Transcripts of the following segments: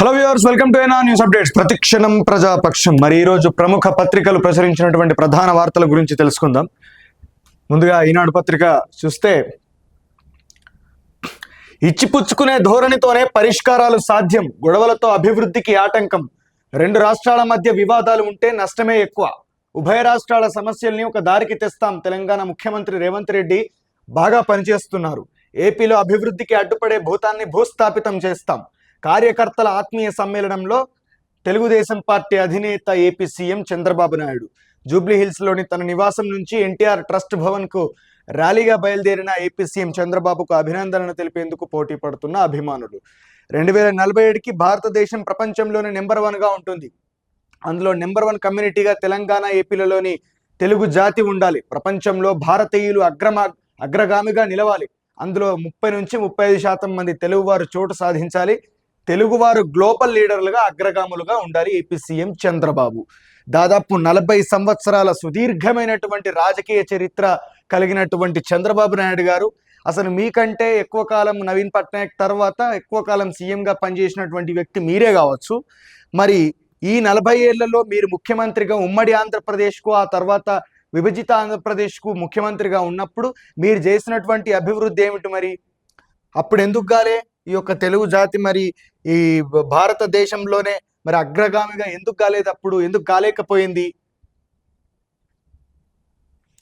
Hello viewers, welcome to ఏనా news updates. ప్రతిక్షణం ప్రజాపక్షం. మరి ఈ రోజు ప్రముఖ పత్రికలు ప్రచురించినటువంటి ప్రధాన వార్తల గురించి తెలుసుకుందాం. ముందుగా ఈనాడు పత్రిక చూస్తే, ఇచ్చిపుచ్చుకునే ధోరణితోనే పరిష్కారాలు సాధ్యం, గొడవలతో అభివృద్ధికి ఆటంకం, రెండు రాష్ట్రాల మధ్య వివాదాలు ఉంటే నష్టమే ఎక్కువ, ఉభయ రాష్ట్రాల సమస్యల్ని ఒక దారికి తెస్తాం, తెలంగాణ ముఖ్యమంత్రి రేవంత్ రెడ్డి బాగా పనిచేస్తున్నారు, ఏపీలో అభివృద్ధికి అడ్డుపడే భూతాన్ని భూస్థాపితం చేస్తాం, కార్యకర్తల ఆత్మీయ సమ్మేళనంలో తెలుగుదేశం పార్టీ అధినేత ఏపీ సీఎం చంద్రబాబు నాయుడు. జూబ్లీహిల్స్లోని తన నివాసం నుంచి ఎన్టీఆర్ ట్రస్ట్ భవన్కు ర్యాలీగా బయలుదేరిన ఏపీ సీఎం చంద్రబాబుకు అభినందనలు తెలిపేందుకు పోటీ పడుతున్న అభిమానులు. 2047కి భారతదేశం ప్రపంచంలోనే నెంబర్ 1గా ఉంటుంది. అందులో నెంబర్ 1 కమ్యూనిటీగా తెలంగాణ, ఏపీలలోని తెలుగు జాతి ఉండాలి. ప్రపంచంలో భారతీయులు అగ్రగామిగా నిలవాలి. అందులో 30 నుంచి 35% మంది తెలుగువారు చోటు సాధించాలి. తెలుగువారు గ్లోబల్ లీడర్లుగా అగ్రగాములుగా ఉండాలి. ఏపీ సీఎం చంద్రబాబు దాదాపు 40 సంవత్సరాల సుదీర్ఘమైనటువంటి రాజకీయ చరిత్ర కలిగినటువంటి చంద్రబాబు నాయుడు గారు అసలు మీకంటే ఎక్కువ కాలం నవీన్ పట్నాయక్ తర్వాత ఎక్కువ కాలం సీఎంగా పనిచేసినటువంటి వ్యక్తి మీరే కావచ్చు. మరి ఈ 40 ఏళ్లలో మీరు ముఖ్యమంత్రిగా ఉమ్మడి ఆంధ్రప్రదేశ్కు, ఆ తర్వాత విభజిత ఆంధ్రప్రదేశ్కు ముఖ్యమంత్రిగా ఉన్నప్పుడు మీరు చేసినటువంటి అభివృద్ధి ఏమిటి? మరి అప్పుడు ఎందుకు కాలే ఈ యొక్క తెలుగు జాతి మరి ఈ భారతదేశంలోనే మరి అగ్రగామిగా ఎందుకు కాలేదు? అప్పుడు ఎందుకు కాలేకపోయింది?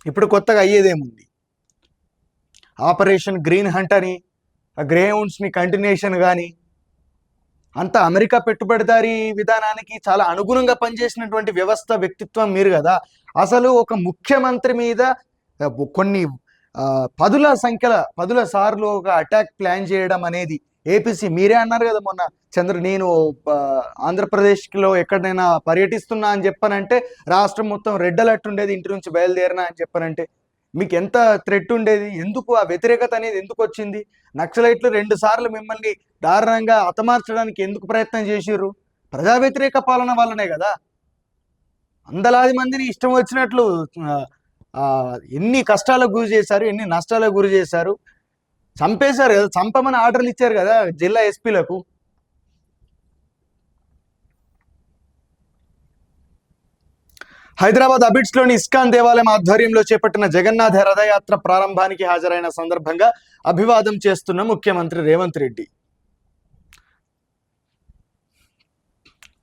ఇప్పుడు కొత్తగా అయ్యేదేముంది? ఆపరేషన్ గ్రీన్ హంట్ అని, గ్రే హౌండ్స్ని కంటిన్యూషన్ కానీ అంతా అమెరికా పెట్టుబడిదారీ విధానానికి చాలా అనుగుణంగా పనిచేసినటువంటి వ్యవస్థ, వ్యక్తిత్వం మీరు కదా. అసలు ఒక ముఖ్యమంత్రి మీద కొన్ని పదుల సార్లు ఒక అటాక్ ప్లాన్ చేయడం అనేది ఏపీసీ మీరే అన్నారు కదా మొన్న. నేను ఆంధ్రప్రదేశ్లో ఎక్కడైనా పర్యటిస్తున్నా అని చెప్పానంటే రాష్ట్రం మొత్తం రెడ్ అలర్ట్ ఉండేది, ఇంటి నుంచి బయలుదేరినా అని చెప్పానంటే మీకు ఎంత థ్రెట్ ఉండేది? ఎందుకు ఆ వ్యతిరేకత అనేది ఎందుకు వచ్చింది? నక్సలైట్లు 2 సార్లు మిమ్మల్ని దారుణంగా హతమార్చడానికి ఎందుకు ప్రయత్నం చేసిర్రు? ప్రజా వ్యతిరేక పాలన వల్లనే కదా. వందలాది మందిని ఇష్టం వచ్చినట్లు ఎన్ని కష్టాలకు గురి చేశారు, ఎన్ని నష్టాలకు గురి చేశారు, చంపేశారు కదా. చంపమని ఆర్డర్లు ఇచ్చారు కదా జిల్లా ఎస్పీలకు. హైదరాబాద్ అబిడ్స్లోని ఇస్కాన్ దేవాలయం ఆధ్వర్యంలో చేపట్టిన జగన్నాథ రథయాత్ర ప్రారంభానికి హాజరైన సందర్భంగా అభివాదం చేస్తున్న ముఖ్యమంత్రి రేవంత్ రెడ్డి.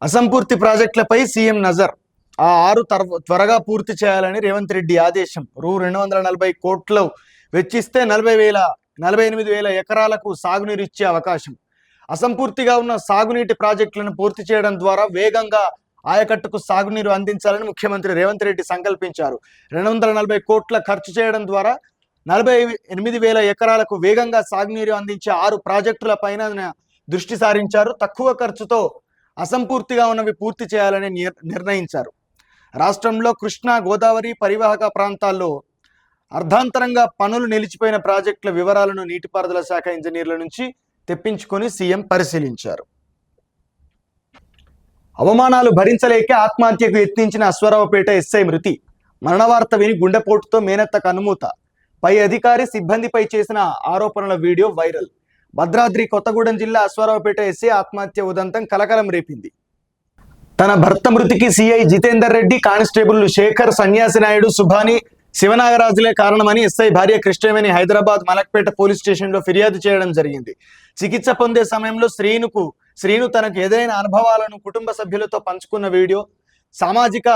అసంపూర్తి ప్రాజెక్టులపై సీఎం నజర్. ఆ 6 త్వరగా పూర్తి చేయాలని రేవంత్ రెడ్డి ఆదేశం. రూ. 240 కోట్లు వెచ్చిస్తే 48,000 ఎకరాలకు సాగునీరు ఇచ్చే అవకాశం. అసంపూర్తిగా ఉన్న సాగునీటి ప్రాజెక్టులను పూర్తి చేయడం ద్వారా వేగంగా ఆయకట్టుకు సాగునీరు అందించాలని ముఖ్యమంత్రి రేవంత్ రెడ్డి సంకల్పించారు. 240 కోట్ల ఖర్చు చేయడం ద్వారా 48,000 ఎకరాలకు వేగంగా సాగునీరు అందించే 6 ప్రాజెక్టుల పైన దృష్టి సారించారు. తక్కువ ఖర్చుతో అసంపూర్తిగా ఉన్నవి పూర్తి చేయాలని నిర్ణయించారు. రాష్ట్రంలో కృష్ణా, గోదావరి పరివాహక ప్రాంతాల్లో అర్ధాంతరంగా పనులు నిలిచిపోయిన ప్రాజెక్టుల వివరాలను నీటిపారుదల శాఖ ఇంజనీర్ల నుంచి తెప్పించుకొని సీఎం పరిశీలించారు. అవమానాలు భరించలేక ఆత్మహత్యకు యత్నించిన అశ్వారావుపేట ఎస్ఐ మృతి. మరణవార్త విని గుండెపోటుతో మేనత్త కనుమూత. పై అధికారి సిబ్బందిపై చేసిన ఆరోపణల వీడియో వైరల్. భద్రాద్రి కొత్తగూడెం జిల్లా అశ్వారావుపేట ఎస్ఐ ఆత్మహత్య ఉదంతం కలకలం రేపింది. తన భర్త మృతికి సిఐ జితేందర్ రెడ్డి, కానిస్టేబుల్ శేఖర్, సన్యాసి నాయుడు, సుభాని, శివనాగరాజులే కారణమని ఎస్ఐ భార్య కృష్ణవేణి హైదరాబాద్ మలక్పేట పోలీస్ స్టేషన్లో ఫిర్యాదు చేయడం జరిగింది. చికిత్స పొందే సమయంలో శ్రీను తనకు ఎదురైన అనుభవాలను కుటుంబ సభ్యులతో పంచుకున్న వీడియో సామాజిక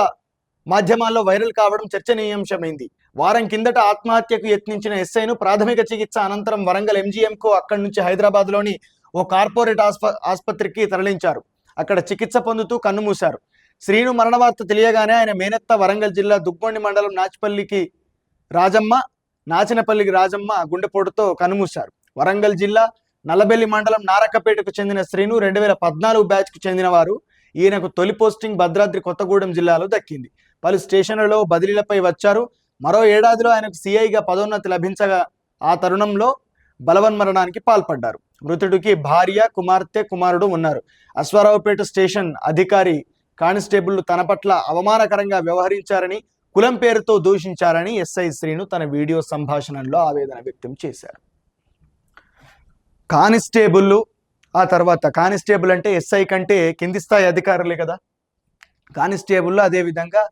మాధ్యమాల్లో వైరల్ కావడం చర్చనీయాంశమైంది. వారం కిందట ఆత్మహత్యకు యత్నించిన ఎస్ఐను ప్రాథమిక చికిత్స అనంతరం వరంగల్ ఎంజీఎంకు, అక్కడి నుంచి హైదరాబాద్లోని ఓ కార్పొరేట్ ఆసుపత్రికి తరలించారు. అక్కడ చికిత్స పొందుతూ కన్నుమూశారు. శ్రీను మరణవార్త తెలియగానే ఆయన మేనత్త వరంగల్ జిల్లా దుగ్గొండి మండలం నాచినపల్లికి రాజమ్మ గుండెపోటుతో కన్నుమూశారు. వరంగల్ జిల్లా నల్లబెల్లి మండలం నారకపేటకు చెందిన శ్రీను 2014 బ్యాచ్కు చెందినవారు. ఈయనకు తొలి పోస్టింగ్ భద్రాద్రి కొత్తగూడెం జిల్లాలో దక్కింది. పలు స్టేషన్లలో బదిలీలపై వచ్చారు. మరో ఏడాదిలో ఆయనకు సిఐగా పదోన్నతి లభించగా ఆ తరుణంలో బలవన్మరణానికి పాల్పడ్డారు. మృతుడికి భార్య, కుమార్తె, కుమారుడు ఉన్నారు. అశ్వారావుపేట స్టేషన్ అధికారి, కానిస్టేబుల్ తన పట్ల అవమానకరంగా వ్యవహరించారని, కులం పేరుతో దూషించారని ఎస్ఐ శ్రీను తన వీడియో సంభాషణలో ఆవేదన వ్యక్తం చేశారు. కానిస్టేబుల్ ఆ తర్వాత కానిస్టేబుల్ అంటే ఎస్ఐ కంటే కింది స్థాయి అధికారులే కదా. కానిస్టేబుల్లో అదేవిధంగా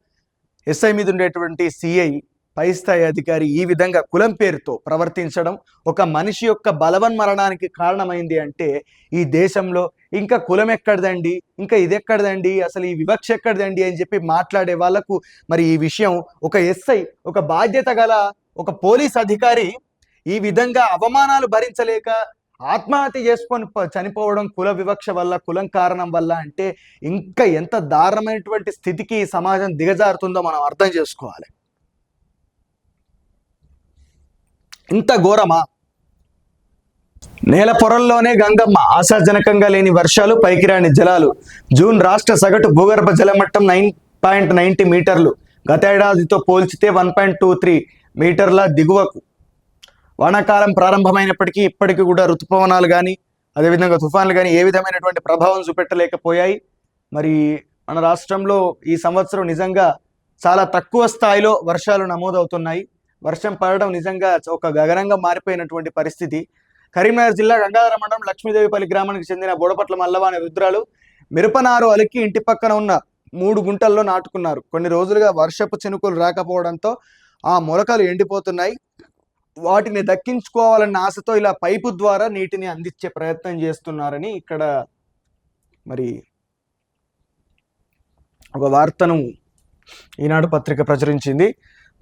ఎస్ఐ మీద ఉండేటువంటి సిఐ పై స్థాయి అధికారి ఈ విధంగా కులం పేరుతో ప్రవర్తించడం ఒక మనిషి యొక్క బలవన్మరణానికి కారణమైంది అంటే ఈ దేశంలో ఇంకా కులం ఎక్కడదండి, ఇంకా ఇది ఎక్కడదండి, అసలు ఈ వివక్ష ఎక్కడదండి అని చెప్పి మాట్లాడే వాళ్ళకు మరి ఈ విషయం ఒక ఎస్ఐ, ఒక బాధ్యత గల ఒక పోలీస్ అధికారి ఈ విధంగా అవమానాలు భరించలేక ఆత్మహత్య చేసుకొని చనిపోవడం కుల వివక్ష వల్ల, కులం కారణం వల్ల అంటే ఇంకా ఎంత దారుణమైనటువంటి స్థితికి సమాజం దిగజారుతుందో మనం అర్థం చేసుకోవాలి. ఇంత ఘోరమా? నేల పొరల్లోనే గంగమ్మ, ఆశాజనకంగా లేని వర్షాలు, పైకి రాని జలాలు. జూన్ రాష్ట్ర సగటు భూగర్భ జలమట్టం 9.90 మీటర్లు, గత ఏడాదితో పోల్చితే 1.23 మీటర్ల దిగువకు. వానాకాలం ప్రారంభమైనప్పటికీ ఇప్పటికీ కూడా ఋతుపవనాలు కానీ అదేవిధంగా తుఫాన్లు కానీ ఏ విధమైనటువంటి ప్రభావం చూపెట్టలేకపోయాయి. మరి మన రాష్ట్రంలో ఈ సంవత్సరం నిజంగా చాలా తక్కువ స్థాయిలో వర్షాలు నమోదవుతున్నాయి. వర్షం పడడం నిజంగా ఒక గగనంగా మారిపోయినటువంటి పరిస్థితి. కరీంనగర్ జిల్లా గంగాధర మండలం లక్ష్మీదేవిపల్లి గ్రామానికి చెందిన బోడపట్ల మల్లవాని రుద్రాలు మిరపనారు అలికి ఇంటి పక్కన ఉన్న 3 గుంటల్లో నాటుకున్నారు. కొన్ని రోజులుగా వర్షపు చినుకులు రాకపోవడంతో ఆ మొలకలు ఎండిపోతున్నాయి. వాటిని దక్కించుకోవాలన్న ఆశతో ఇలా పైపు ద్వారా నీటిని అందించే ప్రయత్నం చేస్తున్నారని ఇక్కడ మరి ఒక వార్తను ఈనాడు పత్రిక ప్రచురించింది.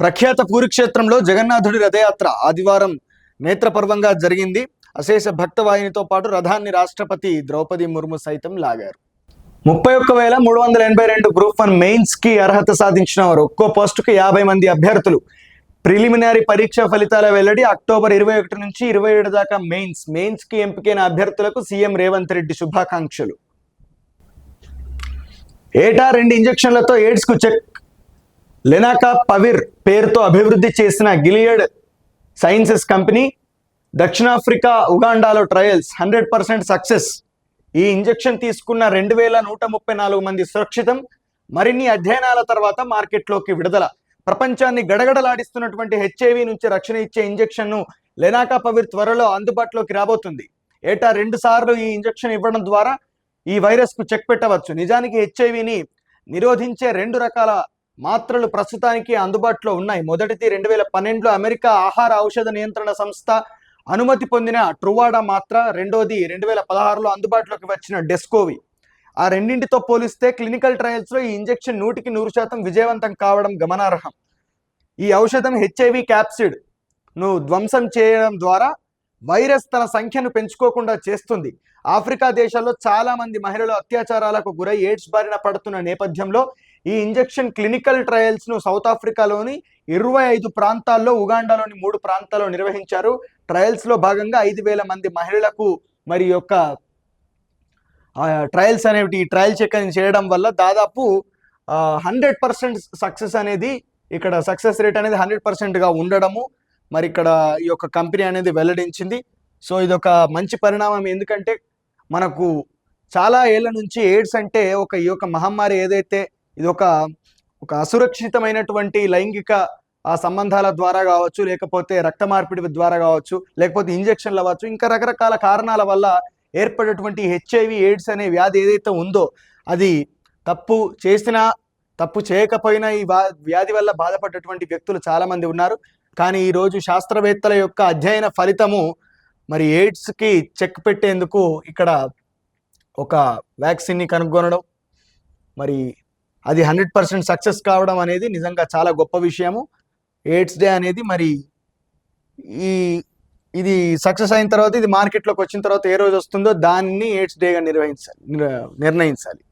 ప్రఖ్యాత పూరిక్షేత్రంలో జగన్నాథుడి రథయాత్ర ఆదివారం నేత్రపర్వంగా జరిగింది. అశేష భక్తవాహినితో పాటు రథాన్ని రాష్ట్రపతి ద్రౌపది ముర్ము సైతం లాగారు. 31,382 గ్రూప్ 1 మెయిన్స్ కి అర్హత సాధించిన వారు. ఒక్కో పోస్టుకు 50 మంది అభ్యర్థులు. ప్రిలిమినరీ పరీక్ష ఫలితాల వెల్లడి అక్టోబర్ 21 నుంచి 27 దాకా మెయిన్స్ కి ఎంపికైన అభ్యర్థులకు సీఎం రేవంత్ రెడ్డి శుభాకాంక్షలు. ఏటా 2 ఇంజెక్షన్లతో ఎయిడ్స్ కు చెక్. లెనాకా పవిర్ పేరుతో అభివృద్ధి చేసిన గిలియడ్ సైన్సెస్ కంపెనీ దక్షిణాఫ్రికా, ఉగాండాలో ట్రయల్స్ 100% సక్సెస్. ఈ ఇంజెక్షన్ తీసుకున్న 2,134 మంది సురక్షితం. మరిన్ని అధ్యయనాల తర్వాత మార్కెట్లోకి విడుదల. ప్రపంచాన్ని గడగడలాడిస్తున్నటువంటి హెచ్ఐవి నుంచి రక్షణ ఇచ్చే ఇంజెక్షన్ను లెనాకా పవిర్ త్వరలో అందుబాటులోకి రాబోతుంది. ఏటా 2 సార్లు ఈ ఇంజెక్షన్ ఇవ్వడం ద్వారా ఈ వైరస్ కు చెక్ పెట్టవచ్చు. నిజానికి హెచ్ఐవిని నిరోధించే 2 రకాల మాత్రలు ప్రస్తుతానికి అందుబాటులో ఉన్నాయి. మొదటిది 2012లో అమెరికా ఆహార ఔషధ నియంత్రణ సంస్థ అనుమతి పొందిన ట్రువాడా మాత్ర, రెండోది 2016లో అందుబాటులోకి వచ్చిన డెస్కోవి. ఆ రెండింటితో పోలిస్తే క్లినికల్ ట్రయల్స్లో ఈ ఇంజెక్షన్ 100% విజయవంతం కావడం గమనార్హం. ఈ ఔషధం హెచ్ఐవి క్యాప్సిడ్ ను ధ్వంసం చేయడం ద్వారా వైరస్ తన సంఖ్యను పెంచుకోకుండా చేస్తుంది. ఆఫ్రికా దేశాల్లో చాలా మంది మహిళలు అత్యాచారాలకు గురై ఎయిడ్స్ బారిన పడుతున్న నేపథ్యంలో ఈ ఇంజెక్షన్ క్లినికల్ ట్రయల్స్ ను సౌత్ ఆఫ్రికాలోని 25 ప్రాంతాల్లో, ఉగాండాలోని 3 ప్రాంతాల్లో నిర్వహించారు. ట్రయల్స్ లో భాగంగా 5,000 మంది మహిళలకు మరి యొక్క ట్రయల్స్ అనేవి ట్రయల్ చెక్ అని చేయడం వల్ల దాదాపు 100% సక్సెస్ అనేది, ఇక్కడ సక్సెస్ రేట్ అనేది 100%గా ఉండడము మరి ఇక్కడ ఈ యొక్క కంపెనీ అనేది వెల్లడించింది. సో ఇదొక మంచి పరిణామం. ఎందుకంటే మనకు చాలా ఏళ్ల నుంచి ఎయిడ్స్ అంటే ఈ యొక్క మహమ్మారి ఏదైతే ఇది ఒక అసురక్షితమైనటువంటి లైంగిక సంబంధాల ద్వారా కావచ్చు, లేకపోతే రక్త మార్పిడి ద్వారా కావచ్చు, లేకపోతే ఇంజెక్షన్లు అవ్వచ్చు, ఇంకా రకరకాల కారణాల వల్ల ఏర్పడేటువంటి హెచ్ఐవి ఎయిడ్స్ అనే వ్యాధి ఏదైతే ఉందో అది తప్పు చేసినా తప్పు చేయకపోయినా ఈ వ్యాధి వల్ల బాధపడేటువంటి వ్యక్తులు చాలా మంది ఉన్నారు. కానీ ఈరోజు శాస్త్రవేత్తల యొక్క అధ్యయన ఫలితము మరి ఎయిడ్స్కి చెక్ పెట్టేందుకు ఇక్కడ ఒక వ్యాక్సిన్ని కనుగొనడం, మరి అది 100% సక్సెస్ కావడం అనేది నిజంగా చాలా గొప్ప విషయము. ఎయిడ్స్ డే అనేది మరి ఇది సక్సెస్ అయిన తర్వాత, ఇది మార్కెట్లోకి వచ్చిన తర్వాత ఏ రోజు వస్తుందో దాన్ని ఎయిడ్స్ డేగా నిర్ణయించాలి.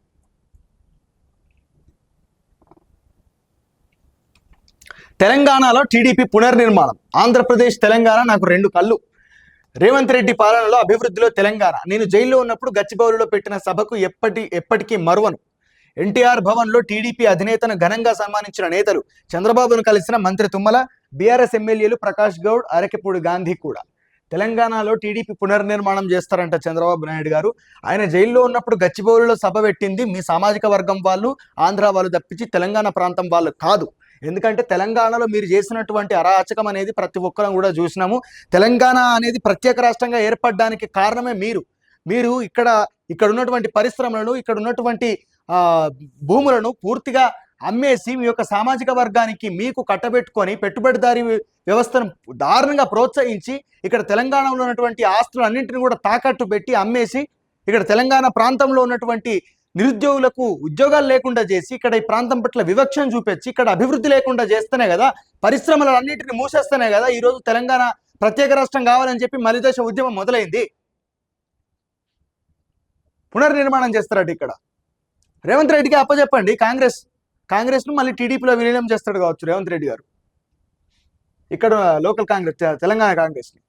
తెలంగాణలో టీడీపీ పునర్నిర్మాణం. ఆంధ్రప్రదేశ్, తెలంగాణ నాకు 2 కళ్ళు. రేవంత్ రెడ్డి పాలనలో అభివృద్ధిలో తెలంగాణ. నేను జైల్లో ఉన్నప్పుడు గచ్చిబౌలిలో పెట్టిన సభకు ఎప్పటికీ మరువను. ఎన్టీఆర్ భవన్లో టీడీపీ అధినేతను ఘనంగా సన్మానించిన నేతలు. చంద్రబాబును కలిసిన మంత్రి తుమ్మల, బీఆర్ఎస్ ఎమ్మెల్యేలు ప్రకాష్ గౌడ్, అరకెపూడి గాంధీ కూడా. తెలంగాణలో టీడీపీ పునర్నిర్మాణం చేస్తారంట చంద్రబాబు నాయుడు గారు. ఆయన జైల్లో ఉన్నప్పుడు గచ్చిబౌలిలో సభ పెట్టింది మీ సామాజిక వర్గం వాళ్ళు, ఆంధ్ర వాళ్ళు తప్పించి తెలంగాణ ప్రాంతం వాళ్ళు కాదు. ఎందుకంటే తెలంగాణలో మీరు చేసినటువంటి అరాచకం అనేది ప్రతి ఒక్కరం కూడా చూసినాము. తెలంగాణ అనేది ప్రత్యేక రాష్ట్రంగా ఏర్పడడానికి కారణమే మీరు. మీరు ఇక్కడ ఉన్నటువంటి పరిశ్రమలను, ఇక్కడ ఉన్నటువంటి భూములను పూర్తిగా అమ్మేసి మీ యొక్క సామాజిక వర్గానికి మీకు కట్టబెట్టుకొని పెట్టుబడిదారీ వ్యవస్థను దారుణంగా ప్రోత్సహించి ఇక్కడ తెలంగాణలో ఉన్నటువంటి ఆస్తులన్నింటినీ కూడా తాకట్టు పెట్టి అమ్మేసి ఇక్కడ తెలంగాణ ప్రాంతంలో ఉన్నటువంటి నిరుద్యోగులకు ఉద్యోగాలు లేకుండా చేసి ఇక్కడ ఈ ప్రాంతం పట్ల వివక్షను చూపించి ఇక్కడ అభివృద్ధి లేకుండా చేస్తేనే కదా, పరిశ్రమలన్నింటినీ మూసేస్తేనే కదా ఈరోజు తెలంగాణ ప్రత్యేక రాష్ట్రం కావాలని చెప్పి మలిదశ ఉద్యమం మొదలైంది. పునర్నిర్మాణం చేస్తారట ఇక్కడ. రేవంత్ రెడ్డికి అప్పచెప్పండి, కాంగ్రెస్ను మళ్ళీ టీడీపీలో విలీనం చేస్తాడు కావచ్చు రేవంత్ రెడ్డి గారు. ఇక్కడ లోకల్ కాంగ్రెస్, తెలంగాణ కాంగ్రెస్ని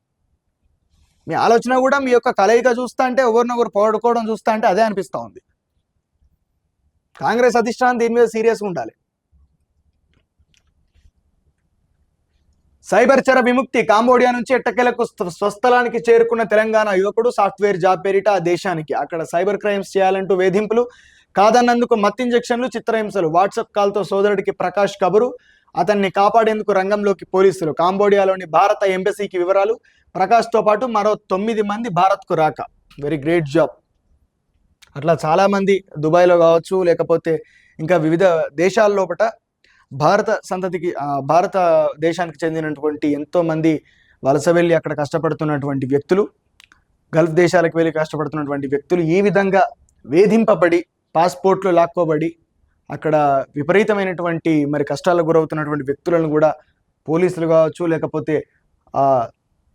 మీ ఆలోచన కూడా మీ యొక్క కలయిక చూస్తా అంటే ఒకరినొకరు పోడుకోవడం చూస్తా అంటే అదే అనిపిస్తూ ఉంది. కాంగ్రెస్ అధిష్టానం దీని మీద సీరియస్గా ఉండాలి. సైబర్ చర విముక్తి. కాంబోడియా నుంచి ఎట్టకేలకు స్వస్థలానికి చేరుకున్న తెలంగాణ యువకుడు సాఫ్ట్వేర్ జాబ్ పేరిట ఆ దేశానికి అక్కడ సైబర్ క్రైమ్స్ చేయాలంటూ వేధింపులు, కాదన్నందుకు మత్ ఇంజెక్షన్లు, చిత్రహింసలు. వాట్సాప్ కాల్తో సోదరుడికి ప్రకాష్ కబురు, అతన్ని కాపాడేందుకు రంగంలోకి పోలీసులు. కాంబోడియాలోని భారత ఎంబసీకి వివరాలు. ప్రకాష్తో పాటు మరో 9 మంది భారత్కు రాక. Very great job. అట్లా చాలామంది దుబాయ్లో కావచ్చు, లేకపోతే ఇంకా వివిధ దేశాల లోపల భారత దేశానికి చెందినటువంటి ఎంతోమంది వలస వెళ్ళి అక్కడ కష్టపడుతున్నటువంటి వ్యక్తులు, గల్ఫ్ దేశాలకు వెళ్ళి కష్టపడుతున్నటువంటి వ్యక్తులు ఈ విధంగా వేధింపబడి, పాస్పోర్ట్లు లాక్కోబడి అక్కడ విపరీతమైనటువంటి మరి కష్టాలకు గురవుతున్నటువంటి వ్యక్తులను కూడా పోలీసులు కావచ్చు, లేకపోతే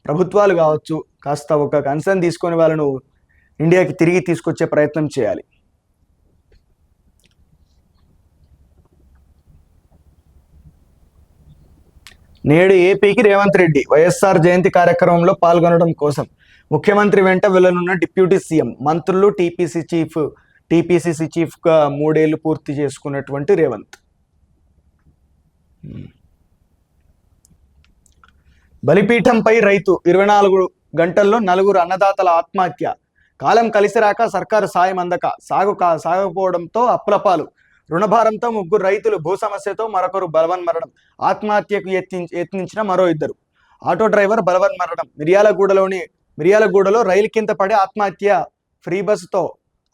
ప్రభుత్వాలు కావచ్చు కాస్త ఒక కన్సర్న్ తీసుకొని వాళ్ళను ఇండియాకి తిరిగి తీసుకొచ్చే ప్రయత్నం చేయాలి. నేడు ఏపీకి రేవంత్ రెడ్డి వైఎస్ఆర్ జయంతి కార్యక్రమంలో పాల్గొనడం కోసం ముఖ్యమంత్రి వెంట వెళ్లనున్న డిప్యూటీ సీఎం. మంత్రులు, టీపీసీసీ చీఫ్గా 3 ఏళ్లు పూర్తి చేసుకున్నటువంటి రేవంత్. బలిపీఠంపై రైతు 24 గంటల్లో 4 అన్నదాతల ఆత్మహత్య. కాలం కలిసిరాక సర్కారు సాయం అందక సాగకపోవడంతో అప్పులపాలు. రుణభారంతో 3 రైతులు, భూ సమస్యతో మరొకరు బలవన్మరణం. ఆత్మహత్యకు యత్నించిన మరో 2. ఆటో డ్రైవర్ బలవన్మరణం. మిర్యాలగూడలో రైలు కింద పడి ఆత్మహత్య. ఫ్రీ బస్సుతో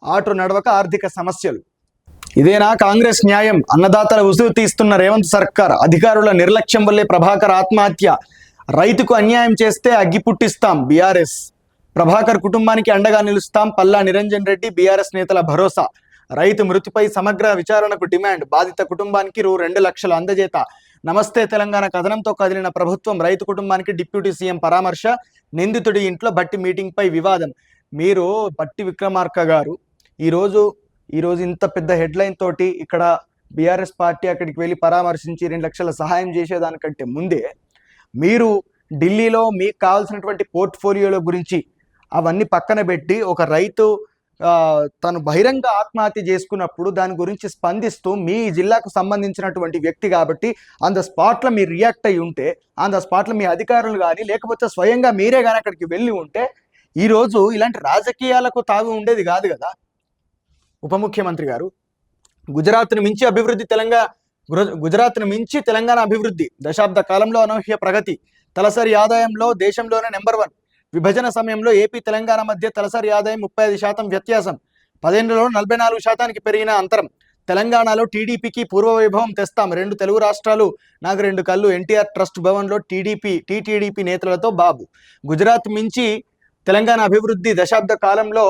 ఆటో నడవక ఆర్థిక సమస్యలు. ఇదేనా కాంగ్రెస్ న్యాయం? అన్నదాతల ఉసురు తీస్తున్న రేవంత్ సర్కార్. అధికారుల నిర్లక్ష్యం వల్లే ప్రభాకర్ ఆత్మహత్య. రైతుకు అన్యాయం చేస్తే అగ్గి పుట్టిస్తాం బీఆర్ఎస్. ప్రభాకర్ కుటుంబానికి అండగా నిలుస్తాం పల్లా నిరంజన్ రెడ్డి. బీఆర్ఎస్ నేతల భరోసా. రైతు మృతిపై సమగ్ర విచారణకు డిమాండ్. బాధిత కుటుంబానికి రూ. 2 లక్షలు అందజేత. నమస్తే తెలంగాణ కథనంతో కదిలిన ప్రభుత్వం. రైతు కుటుంబానికి డిప్యూటీ సీఎం పరామర్శ. నిందితుడి ఇంట్లో బట్టి మీటింగ్ పై వివాదం. మీరు బట్టి విక్రమార్క గారు ఈరోజు ఇంత పెద్ద హెడ్లైన్ తోటి ఇక్కడ బీఆర్ఎస్ పార్టీ అక్కడికి వెళ్ళి పరామర్శించి 2 లక్షల సహాయం చేసేదానికంటే ముందే మీరు ఢిల్లీలో మీకు కావాల్సినటువంటి పోర్ట్ఫోలియోల గురించి అవన్నీ పక్కన పెట్టి ఒక రైతు తను బహిరంగ ఆత్మహత్య చేసుకున్నప్పుడు దాని గురించి స్పందిస్తూ మీ జిల్లాకు సంబంధించినటువంటి వ్యక్తి కాబట్టి ఆన్ ద స్పాట్లో మీరు రియాక్ట్ అయ్యి ఉంటే, ఆన్ ద స్పాట్లో మీ అధికారులు కానీ లేకపోతే స్వయంగా మీరే కానీ అక్కడికి వెళ్ళి ఉంటే ఈరోజు ఇలాంటి రాజకీయాలకు తాగు ఉండేది కాదు కదా. ఉప ముఖ్యమంత్రి గారు గుజరాత్ను మించి తెలంగాణ అభివృద్ధి. దశాబ్ద కాలంలో అనూహ్య ప్రగతి. తలసరి ఆదాయంలో దేశంలోనే నెంబర్ 1. విభజన సమయంలో ఏపీ తెలంగాణ మధ్య తలసరి ఆదాయం 35% వ్యత్యాసం. 10 ఏళ్లలో 44% పెరిగిన అంతరం. తెలంగాణలో టీడీపీకి పూర్వ వైభవం తెస్తాం. 2 తెలుగు రాష్ట్రాలు నాకు 2 కళ్ళు. ఎన్టీఆర్ ట్రస్ట్ భవన్లో టీటీడీపీ నేతలతో బాబు. గుజరాత్ మించి తెలంగాణ అభివృద్ధి. దశాబ్ద కాలంలో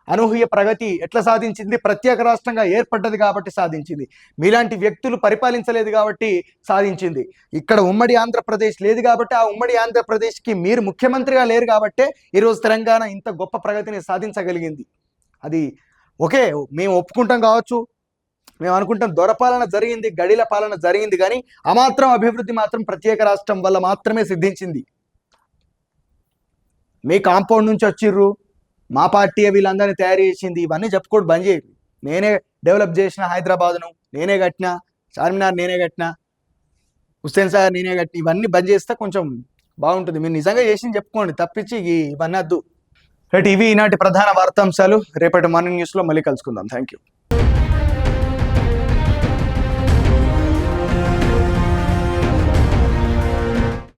అనూహ్య ప్రగతి ఎట్లా సాధించింది? ప్రత్యేక రాష్ట్రంగా ఏర్పడ్డది కాబట్టి సాధించింది. మీలాంటి వ్యక్తులు పరిపాలించలేదు కాబట్టి సాధించింది. ఇక్కడ ఉమ్మడి ఆంధ్రప్రదేశ్ లేదు కాబట్టి ఆ ఉమ్మడి ఆంధ్రప్రదేశ్కి మీరు ముఖ్యమంత్రిగా లేరు కాబట్టే ఈరోజు తెలంగాణ ఇంత గొప్ప ప్రగతిని సాధించగలిగింది. అది ఓకే, మేము ఒప్పుకుంటాం కావచ్చు, మేము అనుకుంటాం దొరపాలన జరిగింది, గడిల పాలన జరిగింది, కానీ అమాత్రం అభివృద్ధి మాత్రం ప్రత్యేక రాష్ట్రం వల్ల మాత్రమే సిద్ధించింది. మీ కాంపౌండ్ నుంచి వచ్చిర్రు, మా పార్టీ వీళ్ళందరినీ తయారు చేసింది, ఇవన్నీ చెప్పుకోవడం బంద్ చేయండి. నేనే డెవలప్ చేసిన హైదరాబాద్ను, నేనే కట్టినా, చార్మినార్ నేనే కట్టినా, హుస్సేన్ సాగర్ నేనే కట్టిన, ఇవన్నీ బంద్ చేస్తే కొంచెం బాగుంటుంది. మీరు నిజంగా చేసింది చెప్పుకోండి, తప్పించి ఇవన్నీ వద్దు. రైట్, ఇవి ఈనాటి ప్రధాన వార్తాంశాలు. రేపటి మార్నింగ్ న్యూస్లో మళ్ళీ కలుసుకుందాం. Thank you.